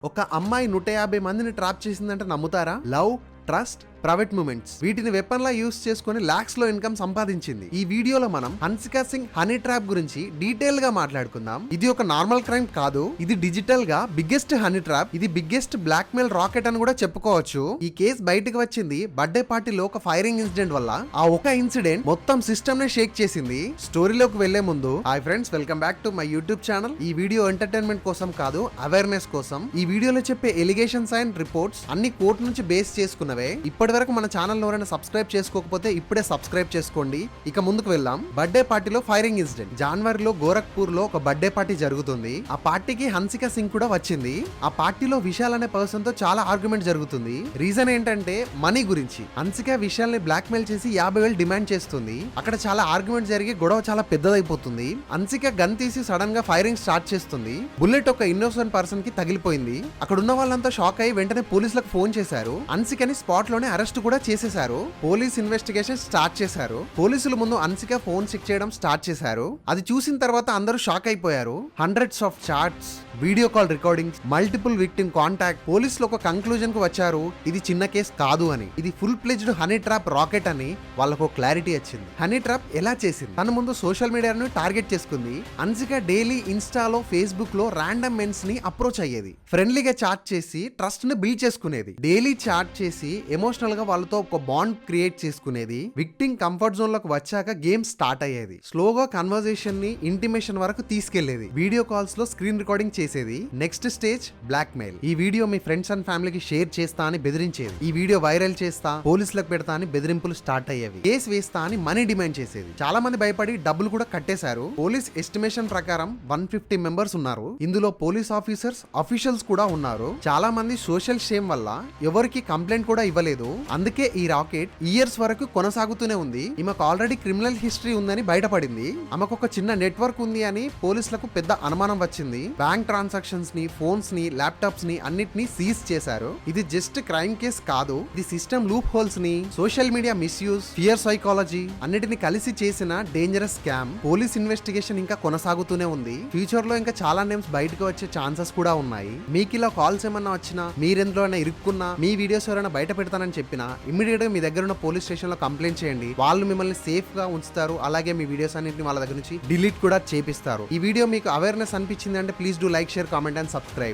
ఒక అమ్మాయి 150 మందిని ట్రాప్ చేసిందంటే నమ్ముతారా? లవ్, ట్రస్ట్, ప్రైవేట్ మూమెంట్స్ వీటిని వెపన్ లా యూస్ చేసుకుని లాక్స్ లో ఇన్కమ్ సంపాదించింది. ఈ వీడియోలో మనం హన్సికా సింగ్ హనీ ట్రాప్ గురించి డీటెయిల్ గా మాట్లాడుకుందాం. ఇది ఒక నార్మల్ క్రైమ్ కాదు, ఇది డిజిటల్ గా బిగ్గెస్ట్ హనీ ట్రాప్, ఇది బిగ్గెస్ట్ బ్లాక్ మెయిల్ రాకెట్ అని కూడా చెప్పుకోవచ్చు. ఈ కేసు బయటకు వచ్చింది బర్త్డే పార్టీలో ఒక ఫైరింగ్ ఇన్సిడెంట్ వల్ల. ఆ ఒక ఇన్సిడెంట్ మొత్తం సిస్టమ్ నే షేక్ చేసింది. స్టోరీలోకి వెళ్లే ముందు hi friends, welcome back to my YouTube channel. ఈ వీడియో ఎంటర్టైన్మెంట్ కోసం కాదు, అవేర్నెస్ కోసం. ఈ వీడియోలో చెప్పే ఎలిగేషన్స్ అండ్ రిపోర్ట్స్ అన్ని కోర్టు నుంచి బేస్ చేసుకున్నవే. ఇప్పటి వరకు మన ఛానల్ ఎవరైనా సబ్స్క్రైబ్ చేసుకోకపోతే ఇప్పుడే సబ్స్క్రైబ్ చేసుకోండి. ఇక ముందుకు వెళ్దాం. బర్త్డే పార్టీలో ఫైరింగ్ ఇన్సిడెంట్. జనవరిలో గోరఖ్పూర్ లో ఒక బర్త్డే పార్టీ జరుగుతుంది. ఆ పార్టీకి హన్సికా సింగ్ కూడా వచ్చింది. ఆ పార్టీలో విశాల్ అనే పర్సన్ తో చాలా ఆర్గ్యుమెంట్ జరుగుతుంది. రీజన్ ఏంటంటే మనీ గురించి. హన్సికా విశాల్ ని బ్లాక్ మెయిల్ చేసి 50,000 డిమాండ్ చేస్తుంది. అక్కడ చాలా ఆర్గ్యుమెంట్ జరిగి గొడవ చాలా పెద్దదైపోతుంది. హన్సికా గన్ తీసి సడన్ గా ఫైరింగ్ స్టార్ట్ చేస్తుంది. బుల్లెట్ ఒక ఇన్నోసెంట్ పర్సన్ కి తగిలిపోయింది. అక్కడ ఉన్న వాళ్ళంతా షాక్ అయ్యి వెంటనే పోలీసులకు ఫోన్ చేశారు. హన్సికాని స్పాట్ లోనే అరెస్ట్ కూడా చేసేశారు. పోలీస్ ఇన్వెస్టిగేషన్ స్టార్ట్ చేశారు. పోలీసుల ముందు హన్సికా ఫోన్ చెక్ చేయడం స్టార్ట్ చేశారు. అది చూసిన తర్వాత అందరూ షాక్ అయిపోయారు. Hundreds of chats, video call recordings, multiple victim contact. పోలీసులు ఒక కంక్లూజన్ కు వచ్చారు, ఇది చిన్న కేసు కాదు అని. ఇది full pledged honey trap rocket అని వాళ్ళకు క్లారిటీ వచ్చింది. హనీ ట్రాప్ ఎలా చేసింది? తన ముందు సోషల్ మీడియాను టార్గెట్ చేసుకుంది. హన్సికా డైలీ ఇన్స్టాలో, ఫేస్బుక్ లో ర్యాండమ్ మెన్స్ ని అప్రోచ్ అయ్యేది. ఫ్రెండ్లీగా చాట్ చేసి ట్రస్ట్ ని బిల్డ్ చేసుకునేది. డైలీ చాట్ చేసి ఎమోషనల్ గా వాళ్ళతో ఒక బాండ్ క్రియేట్ చేసుకునేది. విక్టిమ్ కంఫర్ట్ జోన్ లోకి వచ్చాక గేమ్ స్టార్ట్ అయ్యేది. స్లోగా కన్వర్జేషన్ ని ఇంటిమేషన్ వరకు తీసుకెళ్లేది. వీడియో కాల్స్ లో స్క్రీన్ రికార్డింగ్ చేసేది. Next stage blackmail. ఈ వీడియో మీ ఫ్రెండ్స్ అండ్ ఫ్యామిలీకి షేర్ చేస్తా అని బెదిరించేది. ఈ వీడియో వైరల్ చేస్తా, పోలీసులకు పెడతా అని బెదిరింపులు స్టార్ట్ అయ్యేవి. కేసు వేస్తా అని మనీ డిమాండ్ చేసేది. చాలా మంది భయపడి డబ్బులు కూడా కట్టేశారు. పోలీస్ ఎస్టిమేషన్ ప్రకారం 150 మెంబర్స్ ఉన్నారు. ఇందులో పోలీస్ ఆఫీసర్స్, అఫీషియల్స్ కూడా ఉన్నారు. చాలా మంది సోషల్ షేమ్ వల్ల ఎవరికి కంప్లైంట్ కూడా ఇవ్వలేదు. అందుకే ఈ రాకెట్ ఇయర్స్ వరకు కొనసాగుతూనే ఉంది. ఈమెకు ఆల్రెడీ క్రిమినల్ హిస్టరీ ఉందని బయటపడింది. ఆమెకు ఒక చిన్న నెట్వర్క్ ఉంది అని పోలీసులకు పెద్ద అనుమానం వచ్చింది. బ్యాంక్ ట్రాన్సాక్షన్స్ ని, ఫోన్స్ ని, ల్యాప్టాప్స్ ని అన్నిటిని సీజ్ చేశారు. ఇది జస్ట్ క్రైమ్ కేస్ కాదు, ఇది సిస్టమ్ లూప్ హోల్స్ ని, social media misuse, fear psychology అన్నిటిని కలిసి చేసిన డేంజరస్ స్కామ్. పోలీస్ ఇన్వెస్టిగేషన్ ఇంకా కొనసాగుతూనే ఉంది. ఫ్యూచర్ లో ఇంకా చాలా నేమ్స్ బయటకు వచ్చే ఛాన్సెస్ కూడా ఉన్నాయి. మీకు ఇలా కాల్స్ ఏమన్నా వచ్చినా, మీరెందులో ఇరుక్కున్నా, మీ వీడియోస్ ఎవరైనా బయట పెడతానని చెప్పినా ఇమ్మీడియట్ గా మీ దగ్గర ఉన్న పోలీస్ స్టేషన్ లో కంప్లైంట్ చేయండి. వాళ్ళు మిమ్మల్ని సేఫ్ గా ఉంచుతారు. అలాగే మీ వీడియోస్ అన్నింటిని వాళ్ళ దగ్గర నుంచి డిలీట్ కూడా చేపిస్తారు. ఈ వీడియో మీకు అవేర్నెస్ అనిపించింది అంటే please do like, share, comment and subscribe.